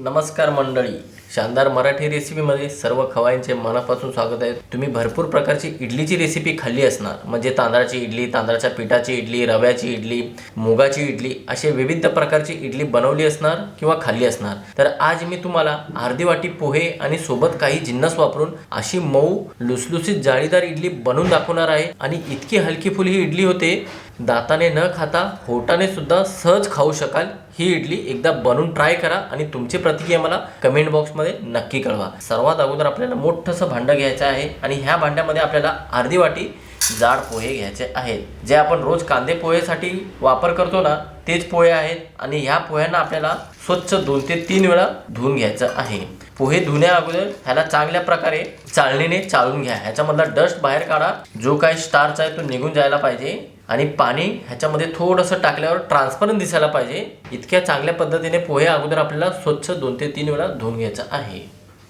नमस्कार मंडळी, शानदार मराठी रेसिपीमध्ये सर्व खवाईंचे मनापासून स्वागत आहे। तुम्ही भरपूर प्रकारची इडलीची रेसिपी खाल्ली असणार, म्हणजे तांदळाची इडली, तांदळाच्या पिठाची इडली, रव्याची इडली, मुगाची इडली, असे विविध प्रकारची इडली बनवली असणार किंवा खाल्ली असणार। तर आज मी तुम्हाला अर्धी वाटी पोहे आणि सोबत काही जिन्नस वापरून अशी मऊ लुसलुसीत जाळीदार इडली बनवून दाखवणार आहे। आणि इतकी हलकी फुल ही इडली होते, दाताने न खाता होटाने सुद्धा सहज खाऊ शकाल। ही इडली एकदा बनवून ट्राय करा आणि तुमची प्रतिक्रिया मला कमेंट बॉक्समध्ये नक्की कळवा। सर्वात अगोदर आपल्याला मोठंसं भांडं घ्यायचं आहे आणि ह्या भांड्यामध्ये आपल्याला अर्धी वाटी जाड पोहे घ्यायचे आहेत, जे आपण रोज कांदे पोहेसाठी वापर करतो ना, तेच पोहे आहेत। आणि ह्या पोह्यांना आपल्याला स्वच्छ 2 ते 3 वेळा धुवून घ्यायचं आहे। पोहे धुण्या अगोदर ह्याला चांगल्या प्रकारे चाळणीने चाळून घ्या। ह्याच्यामधला डस्ट बाहेर काढा, जो काही स्टार्च आहे तो निघून जायला पाहिजे। आणि पाणी ह्याच्यामध्ये थोडंसं टाकल्यावर ट्रान्सपरंट दिसायला पाहिजे। इतक्या चांगल्या पद्धतीने पोहे अगोदर आपल्याला स्वच्छ 2 ते 3 वेळा धुवून घ्यायचं आहे।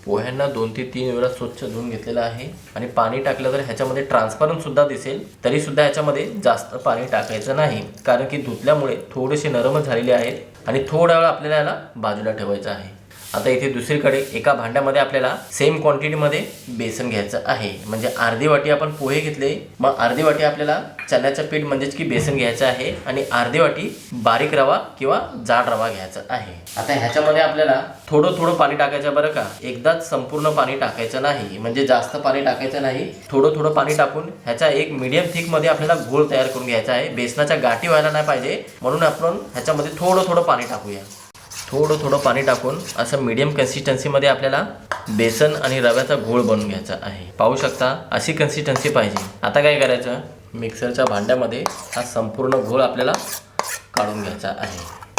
पोह्यांना 2 ते 3 वेळा स्वच्छ धुवून घेतलेलं आहे आणि पाणी टाकलं तर ह्याच्यामध्ये ट्रान्सपरंट सुद्धा दिसेल। तरी सुद्धा ह्याच्यामध्ये जास्त पाणी टाकायचं नाही, कारण की धुतल्यामुळे थोडेसे नरम झालेले आहेत आणि थोडा वेळ आपल्याला याला बाजूला ठेवायचं आहे। आता इथे दुसरीकडे एका भांड्यामध्ये आपल्याला सेम क्वांटिटीमध्ये बेसन घ्यायचं आहे। म्हणजे अर्धी वाटी आपण पोहे घेतले, मग अर्धी वाटी आपल्याला चण्याचं पीठ म्हणजेच की बेसन घ्यायचं आहे आणि अर्धी वाटी बारीक रवा किंवा जाड रवा घ्यायचा आहे। आता ह्याच्यामध्ये आपल्याला थोडं थोडं पाणी टाकायचं बरं का, एकदाच संपूर्ण पाणी टाकायचं नाही, म्हणजे जास्त पाणी टाकायचं नाही। थोडं थोडं पाणी टाकून ह्याचा एक मीडियम थिकमध्ये आपल्याला घोळ तयार करून घ्यायचा आहे। बेसनाच्या गाठी व्हायला नाही पाहिजे, म्हणून आपण ह्याच्यामध्ये थोडं थोडं पाणी टाकूया। थोडं थोडं पाणी टाकून असं मीडियम कन्सिस्टन्सीमध्ये आपल्याला बेसन आणि रव्याचा घोळ बनवून घ्यायचा आहे। पाहू शकता, अशी कन्सिस्टन्सी पाहिजे। आता काय करायचं, मिक्सरच्या भांड्यामध्ये हा संपूर्ण घोळ आपल्याला काढून घ्यायचा आहे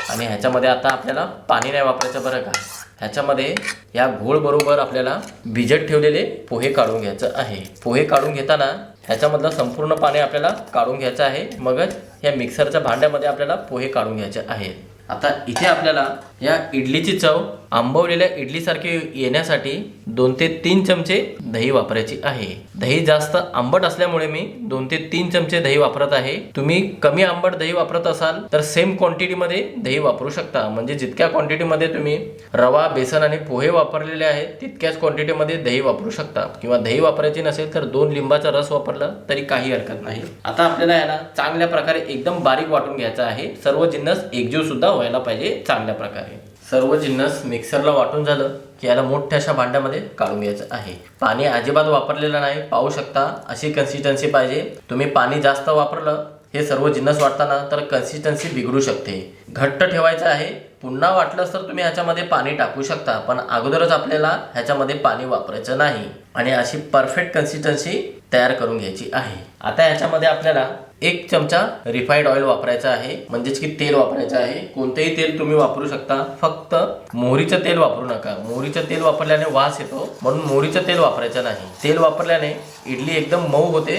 आणि ह्याच्यामध्ये आता आपल्याला पाणी नाही वापरायचं बरं का। ह्याच्यामध्ये या घोळ बरोबर आपल्याला भिजत ठेवलेले पोहे काढून घ्यायचं आहे। पोहे काढून घेताना ह्याच्यामधलं संपूर्ण पाणी आपल्याला काढून घ्यायचं आहे, मगच या मिक्सरच्या भांड्यामध्ये आपल्याला पोहे काढून घ्यायचे आहेत। आता इथे आपल्याला या इडलीची चव आंबवलेल्या इडलीसारखी येण्यासाठी 2 ते 3 चमचे दही वापरायची आहे। दही जास्त आंबट असल्यामुळे मी 2 ते 3 चमचे दही वापरत आहे। तुम्ही कमी आंबट दही वापरत असाल तर सेम क्वांटिटीमध्ये दही वापरू शकता। म्हणजे जितक्या क्वांटिटीमध्ये तुम्ही रवा, बेसन आणि पोहे वापरलेले आहेत, तितक्याच क्वांटिटीमध्ये दही वापरू शकता। किंवा दही वापरायची नसेल तर 2 लिंबाचा रस वापरला तरी काही हरकत नाही। आता आपल्याला याला चांगल्या प्रकारे एकदम बारीक वाटून घ्यायचा आहे। सर्व जिन्नस एकजीव सुद्धा व्हायला पाहिजे चांगल्या प्रकारे। सर्व जिन्नस मिक्सरला वाटून झालं की याला मोठ्याशा भांड्यामध्ये काढून घ्यायचं आहे। पाणी अजिबात वापरलेलं नाही, पाहू शकता अशी कन्सिस्टन्सी पाहिजे। तुम्ही पाणी जास्त वापरलं हे सर्व जिन्नस वाटताना तर कन्सिस्टन्सी बिघडू शकते। घट्ट ठेवायचं आहे। पुन्हा वाटलंच तर तुम्ही ह्याच्यामध्ये पाणी टाकू शकता, पण अगोदरच आपल्याला ह्याच्यामध्ये पाणी वापरायचं नाही आणि अशी परफेक्ट कन्सिस्टन्सी तयार करून घ्यायची आहे। आता ह्याच्यामध्ये आपल्याला 1 चमचा रिफाईंड ऑइल वापरायचं आहे, म्हणजेच की तेल वापरायचं आहे। कोणतेही तेल तुम्ही वापरू शकता, फक्त मोहरीचं तेल वापरू नका। मोहरीचं तेल वापरल्याने वास येतो, म्हणून मोहरीचं तेल वापरायचं नाही। तेल वापरल्याने इडली एकदम मऊ होते,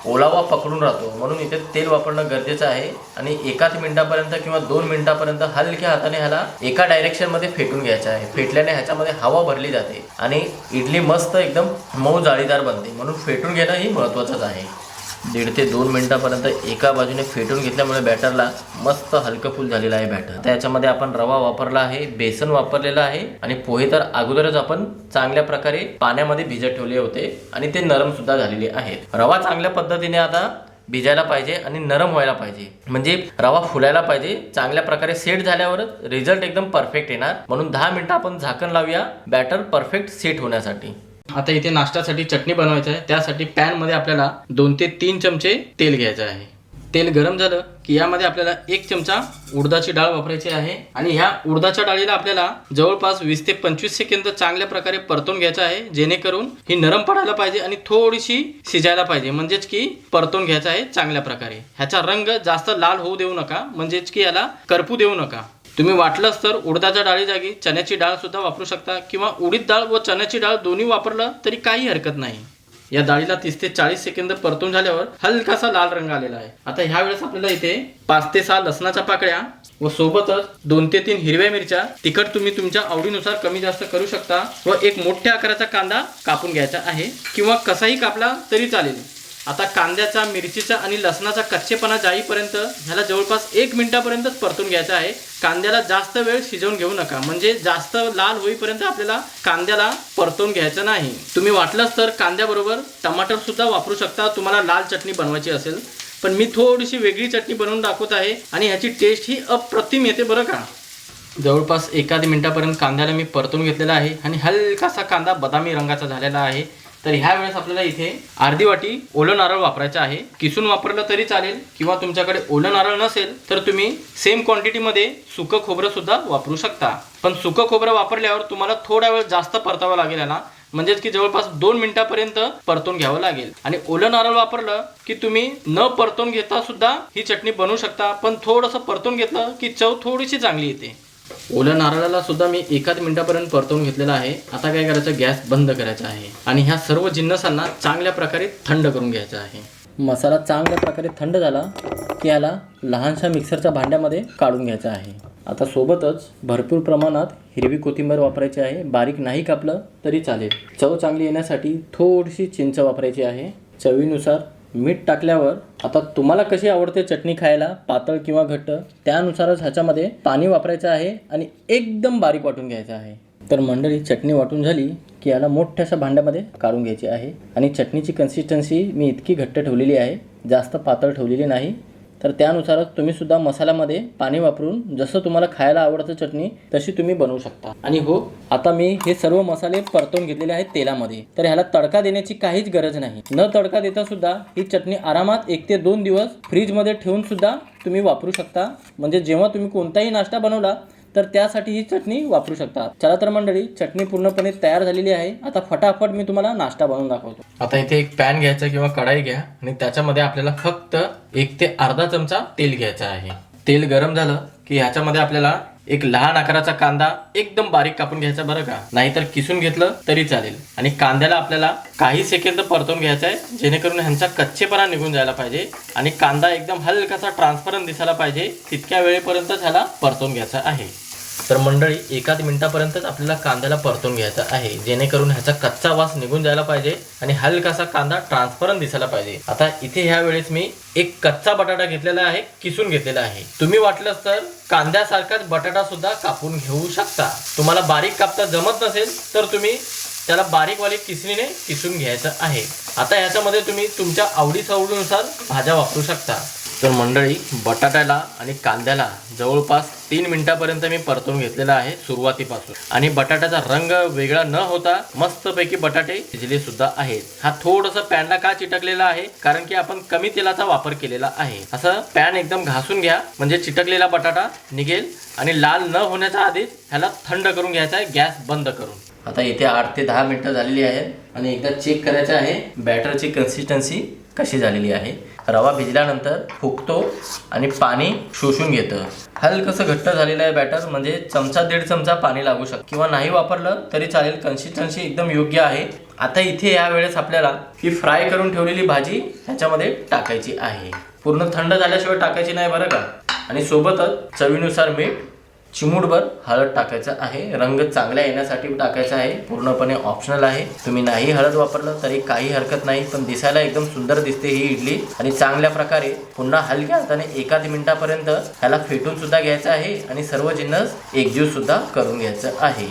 ओलावा पकडून राहतो, म्हणून इथे तेल वापरणं गरजेचं आहे। आणि 1 मिनिटापर्यंत किंवा 2 मिनिटापर्यंत हलक्या हाताने ह्याला एका डायरेक्शनमध्ये फेटून घ्यायचं आहे। फेटल्याने ह्याच्यामध्ये हवा भरली जाते आणि इडली मस्त एकदम मऊ जाळीदार बनते, म्हणून फेटून घेणं ही महत्त्वाचंच आहे। 1.5 ते 2 मिनिटापर्यंत एका बाजूने फेटून घेतल्यामुळे बॅटरला मस्त हलकं फुल झालेलं आहे बॅटर। आता याच्यामध्ये आपण रवा वापरला आहे, बेसन वापरलेलं आहे आणि पोहे तर अगोदरच आपण चांगल्या प्रकारे पाण्यामध्ये भिजत ठेवले होते आणि ते नरम सुद्धा झालेले आहेत। रवा चांगल्या पद्धतीने आता भिजायला पाहिजे आणि नरम व्हायला पाहिजे, म्हणजे रवा फुलायला पाहिजे। चांगल्या प्रकारे सेट झाल्यावरच रिझल्ट एकदम परफेक्ट येणार, म्हणून 10 मिनिटं आपण झाकण लावूया बॅटर परफेक्ट सेट होण्यासाठी। आता इथे नाश्त्यासाठी चटणी बनवायची आहे, त्यासाठी पॅनमध्ये आपल्याला 2 ते 3 चमचे तेल घ्यायचं आहे। तेल गरम झालं की यामध्ये आपल्याला 1 चमचा उडदाची डाळ वापरायची आहे आणि ह्या उडदाच्या डाळीला आपल्याला जवळपास 20 ते 25 सेकंद चांगल्या प्रकारे परतून घ्यायचं आहे, जेणेकरून ही नरम पडायला पाहिजे आणि थोडीशी शिजायला पाहिजे, म्हणजेच की परतून घ्यायचं आहे चांगल्या प्रकारे। ह्याचा रंग जास्त लाल होऊ देऊ नका, म्हणजेच की याला करपू देऊ नका। तुम्ही वाटलंच तर उडदाच्या डाळी जागी चण्याची डाळ सुद्धा वापरू शकता, किंवा उडीद डाळ व चण्याची डाळ दोन्ही वापरलं तरी काही हरकत नाही। या डाळीला 30 ते 40 सेकंद परतून झाल्यावर हलकासा लाल रंग आलेला आहे। आता ह्या वेळेस आपल्याला इथे 5 ते 6 लसणाच्या पाकळ्या व सोबतच 2 ते 3 हिरव्या मिरच्या, तिखट तुम्ही तुमच्या आवडीनुसार कमी जास्त करू शकता, व एक मोठ्या आकाराचा कांदा कापून घ्यायचा आहे, किंवा कसाही कापला तरी चालेल। आता कांद्याचा, मिरचीचा आणि लसणाचा कच्चेपणा जाईपर्यंत ह्याला जवळपास 1 मिनिटापर्यंतच परतून घ्यायचं आहे. कांद्याला जास्त वेळ शिजवून घेऊ नका, म्हणजे जास्त लाल होईपर्यंत आपल्याला कांद्याला परतून घ्यायचं नाही. तुम्ही वाटलंच तर कांद्याबरोबर टमाटर सुद्धा वापरू शकता, तुम्हाला लाल चटणी बनवायची असेल. पण मी थोडीशी वेगळी चटणी बनवून दाखवत आहे आणि ह्याची टेस्ट ही अप्रतिम येते बरं का. जवळपास 1 मिनिटापर्यंत कांद्याला मी परतून घेतलेला आहे आणि हलकासा कांदा बदामी रंगाचा झालेला आहे. तर ह्या वेळेस आपल्याला इथे अर्धी वाटी ओलं नारळ वापरायचं आहे. किसून वापरलं तरी चालेल किंवा तुमच्याकडे ओलं नारळ नसेल तर तुम्ही सेम क्वांटिटीमध्ये सुकं खोबरं सुद्धा वापरू शकता. पण सुकं खोबरं वापरल्यावर तुम्हाला थोडा वेळ जास्त परतावं लागेल ना, म्हणजेच की जवळपास 2 मिनिटापर्यंत परतून घ्यावं लागेल. आणि ओलं नारळ वापरलं की तुम्ही न परतून घेता सुद्धा ही चटणी बनवू शकता, पण थोडंसं परतून घेतलं की चव थोडीशी चांगली येते. ओल्या नारळाला सुद्धा मी 1 मिनिटापर्यंत परतवून घेतलेला आहे. आता काय करायचं, गॅस बंद करायचा आहे आणि ह्या सर्व जिन्नसांना चांगल्या प्रकारे थंड करून घ्यायचा आहे. मसाला चांगल्या प्रकारे थंड झाला की याला लहानशा मिक्सरच्या भांड्यामध्ये काढून घ्यायचा आहे. आता सोबतच भरपूर प्रमाणात हिरवी कोथिंबीर वापरायची आहे. बारीक नाही कापलं तरी चालेल. चव चांगली येण्यासाठी थोडीशी चिंच वापरायची आहे. चवीनुसार मीठ टाकल्यावर आता तुम्हाला कशी आवडते चटणी खायला, पातळ किंवा घट्ट, त्यानुसारच ह्याच्यामध्ये पाणी वापरायचं आहे आणि एकदम बारीक वाटून घ्यायचं आहे. तर मंडळी, चटणी वाटून झाली की याला मोठ्याशा भांड्यामध्ये काढून घ्यायची आहे. आणि चटणीची कन्सिस्टन्सी मी इतकी घट्ट ठेवलेली आहे, जास्त पातळ ठेवलेली नाही. तर त्यानुसारच तुम्ही सुद्धा मसाल्यामध्ये पाणी वापरून जसं तुम्हाला खायला आवडतं चटणी तशी तुम्ही बनवू शकता. आणि हो, आता मी हे सर्व मसाले परतवून घेतलेले आहेत तेलामध्ये. तर ह्याला तडका देण्याची काहीच गरज नाही. न तडका देता सुद्धा ही चटणी आरामात 1 ते 2 दिवस फ्रीजमध्ये ठेवून सुद्धा तुम्ही वापरू शकता. म्हणजे जेव्हा तुम्ही कोणताही नाश्ता बनवला तर त्यासाठी ही चटणी वापरू शकता. चला तर मंडळी, चटणी पूर्णपणे तयार झालेली आहे. आता फटाफट मी तुम्हाला नाश्ता बनवून दाखवतो. आता इथे एक पॅन घ्यायचा किंवा कढाई घ्या आणि त्याच्यामध्ये आपल्याला फक्त 1 ते अर्धा चमचा तेल घ्यायचं आहे. तेल गरम झालं की ह्याच्यामध्ये आपल्याला एक लहान आकाराचा कांदा एकदम बारीक कापून घ्यायचा बरं का, नाहीतर किसून घेतलं तरी चालेल. आणि कांद्याला आपल्याला काही सेकंद परतून घ्यायचा आहे, जेणेकरून ह्यांचा कच्चेपणा निघून जायला पाहिजे आणि कांदा एकदम हलकासा ट्रान्सपरंट दिसायला पाहिजे. तितक्या वेळेपर्यंत ह्याला परतून घ्यायचा आहे. तर मंडळी, 1 मिनिटापर्यंतच आपल्याला कांद्याला परतून घ्यायचा आहे, जेणेकरून ह्याचा कच्चा वास निघून जायला पाहिजे आणि हलकासा कांदा ट्रान्सपरंट दिसायला पाहिजे. आता इथे ह्या वेळेस मी एक कच्चा बटाटा घेतलेला आहे, किसून घेतलेला आहे. तुम्ही वाटलंच तर कांद्यासारखाच बटाटा सुद्धा कापून घेऊ शकता. तुम्हाला बारीक कापता जमत नसेल तर तुम्ही त्याला बारीकवाली किसणीने किसून घ्यायचं आहे. आता ह्याच्यामध्ये तुम्ही तुमच्या आवडीनुसार भाज्या वापरू शकता. तर मंडळी, बटाट्याला आणि कांद्याला जवळपास 3 मिनिटापर्यंत मी परतून घेतलेला आहे सुरुवातीपासून. आणि बटाट्याचा रंग वेगळा न होता मस्तपैकी बटाटे शिजले सुद्धा आहेत. हा थोडंसं पॅनला का चिटकलेला आहे, कारण की आपण कमी तेलाचा वापर केलेला आहे. असं पॅन एकदम घासून घ्या, म्हणजे चिटकलेला बटाटा निघेल. आणि लाल न होण्याच्या आधीच ह्याला थंड करून घ्यायचा आहे, गॅस बंद करून. आता इथे 8 ते 10 मिनिटं झालेली आहेत आणि एकदा चेक करायचं आहे बॅटरची कन्सिस्टन्सी कशी झालेली आहे. रवा भिजल्यानंतर फुगतो आणि पाणी शोषून घेतं. हलकसं घट्ट झालेलं आहे बॅटर, म्हणजे 1-1.5 चमचा पाणी लागू शकतं किंवा नाही वापरलं तरी चालेल. कन्सिस्टन्सी एकदम योग्य आहे. आता इथे या वेळेस आपल्याला ही फ्राय करून ठेवलेली भाजी ह्याच्यामध्ये टाकायची आहे. पूर्ण थंड झाल्याशिवाय टाकायची नाही बरं का. आणि सोबतच चवीनुसार मीठ, चिमूटभर हळद टाकायचं आहे. रंग चांगला येण्यासाठी टाकायचा आहे, पूर्णपणे ऑप्शनल आहे. तुम्ही नाही हळद वापरलं तरी काही हरकत नाही, पण दिसायला एकदम सुंदर दिसते ही इडली. आणि चांगल्या प्रकारे पुन्हा हलक्या हाताने 1 मिनिटापर्यंत ह्याला फेटून सुद्धा घ्यायचं आहे आणि सर्व जिन्नस एकजीव सुद्धा करून घ्यायचं आहे.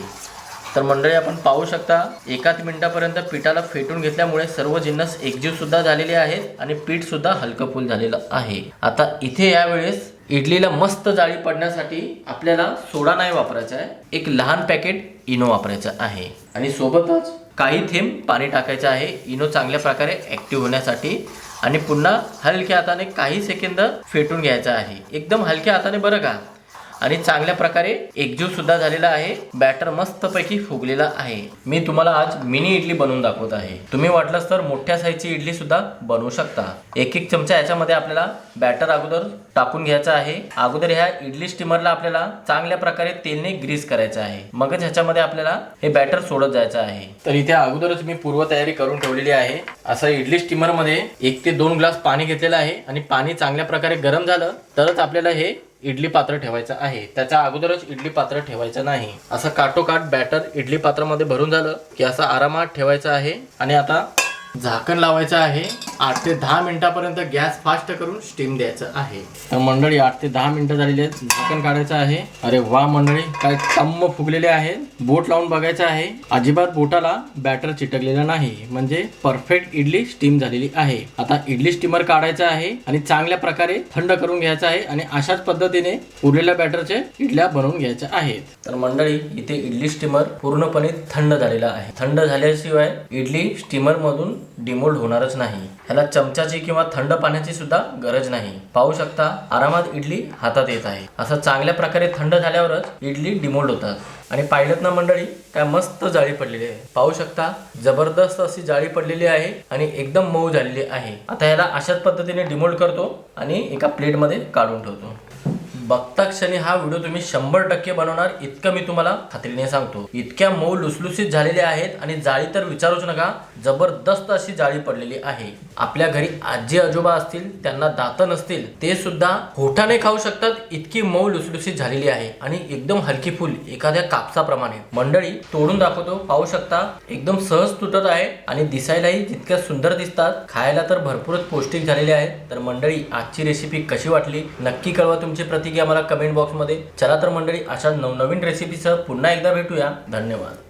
तर मंडळी, आपण पाहू शकता 1 मिनिटापर्यंत पिठाला फेटून घेतल्यामुळे सर्व जिन्नस एकजीव सुद्धा झालेले आहेत आणि पीठ सुद्धा हलकं फुल झालेलं आहे. आता इथे यावेळेस इडलीला मस्त जाळी पडण्यासाठी आपल्याला सोडा नाही वापरायचा आहे, एक लहान पॅकेट इनो वापरायचं आहे. आणि सोबतच काही थेंब पाणी टाकायचं आहे इनो चांगल्या प्रकारे ॲक्टिव्ह होण्यासाठी. आणि पुन्हा हलक्या हाताने काही सेकंद फेटून घ्यायचं आहे, एकदम हलक्या हाताने बरं का. आणि चांगल्या प्रकारे एकजीव सुद्धा झालेला आहे. बॅटर मस्तपैकी फुगलेला आहे. मी तुम्हाला आज मिनी इडली बनवून दाखवत आहे. तुम्ही वाटलंच तर मोठ्या साईजची इडली सुद्धा बनवू शकता. 1 चमचा याच्यामध्ये आपल्याला बॅटर अगोदर टाकून घ्यायचं आहे. अगोदर ह्या इडली स्टीमरला आपल्याला चांगल्या प्रकारे तेलने ग्रीस करायचं आहे, मगच ह्याच्यामध्ये आपल्याला हे बॅटर सोडत जायचं आहे. तर इथे अगोदरच मी पूर्वतयारी करून ठेवलेली आहे. असं इडली स्टीमरमध्ये 1 ते 2 ग्लास पाणी घेतलेलं आहे आणि पाणी चांगल्या प्रकारे गरम झालं तरच आपल्याला हे इडली पात्र ठेवायचं आहे. त्याच्या अगोदरच इडली पात्र ठेवायचं नाही. असं काटोकाट बॅटर इडली पात्रामध्ये भरून झालं की असं आरामात ठेवायचं आहे. आणि आता झाकण लावायचं आहे. 8 ते 10 मिनिटापर्यंत गॅस फास्ट करून स्टीम द्यायचं आहे. तर मंडळी 8 ते 10 मिनिटं झालेली आहेत. झाकण काढायचं आहे. अरे वा मंडळी, काय टम्म फुगलेले आहेत. बोट लावून बघायचं आहे. अजिबात बोटाला बॅटर चिटकलेलं नाही, म्हणजे परफेक्ट इडली स्टीम झालेली आहे. आता इडली स्टीमर काढायचं आहे आणि चांगल्या प्रकारे थंड करून घ्यायचं आहे आणि अशाच पद्धतीने उरलेल्या बॅटरचे इडल्या बनवून घ्यायच्या आहेत. तर मंडळी इथे इडली स्टीमर पूर्णपणे थंड झालेला आहे. थंड झाल्याशिवाय इडली स्टीमर मधून डिमोल्ड होणारच नाही. ह्याला चमचाची किंवा थंड पाण्याची सुद्धा गरज नाही. पाहू शकता आरामात इडली हातात येत आहे. असं चांगल्या प्रकारे थंड झाल्यावरच इडली डिमोल्ड होतात. आणि पाहिलं ना मंडळी, काय मस्त जाळी पडलेली आहे. पाहू शकता जबरदस्त अशी जाळी पडलेली आहे आणि एकदम मऊ झालेली आहे. आता ह्याला अशाच पद्धतीने डिमोल्ड करतो आणि एका प्लेटमध्ये काढून ठेवतो. बघता क्षणी हा व्हिडिओ तुम्ही 100% बनवणार इतकं मी तुम्हाला खात्रीने सांगतो. इतक्या मऊ लुसलुसीत झालेले आहेत आणि जाळी तर विचारूच नका, जबरदस्त अशी जाळी पडलेली आहे. आपल्या घरी आजी आजोबा असतील, त्यांना दात नसतील, ते सुद्धा होठाने खाऊ शकतात, इतकी मऊ लुसलुसीत झालेली आहे आणि एकदम हलकी फुल एखाद्या कापसाप्रमाणे. मंडळी तोडून दाखवतो, पाहू शकता एकदम सहज तुटत आहे आणि दिसायलाही जितक्या सुंदर दिसतात, खायला तर भरपूरच पौष्टिक झालेले आहेत. तर मंडळी आजची रेसिपी कशी वाटली नक्की कळवा तुमची प्रतिक्रिया मला कमेंट बॉक्समध्ये. चला तर मंडळी अशा नवनवीन रेसिपीसह पुन्हा एकदा भेटूया. धन्यवाद.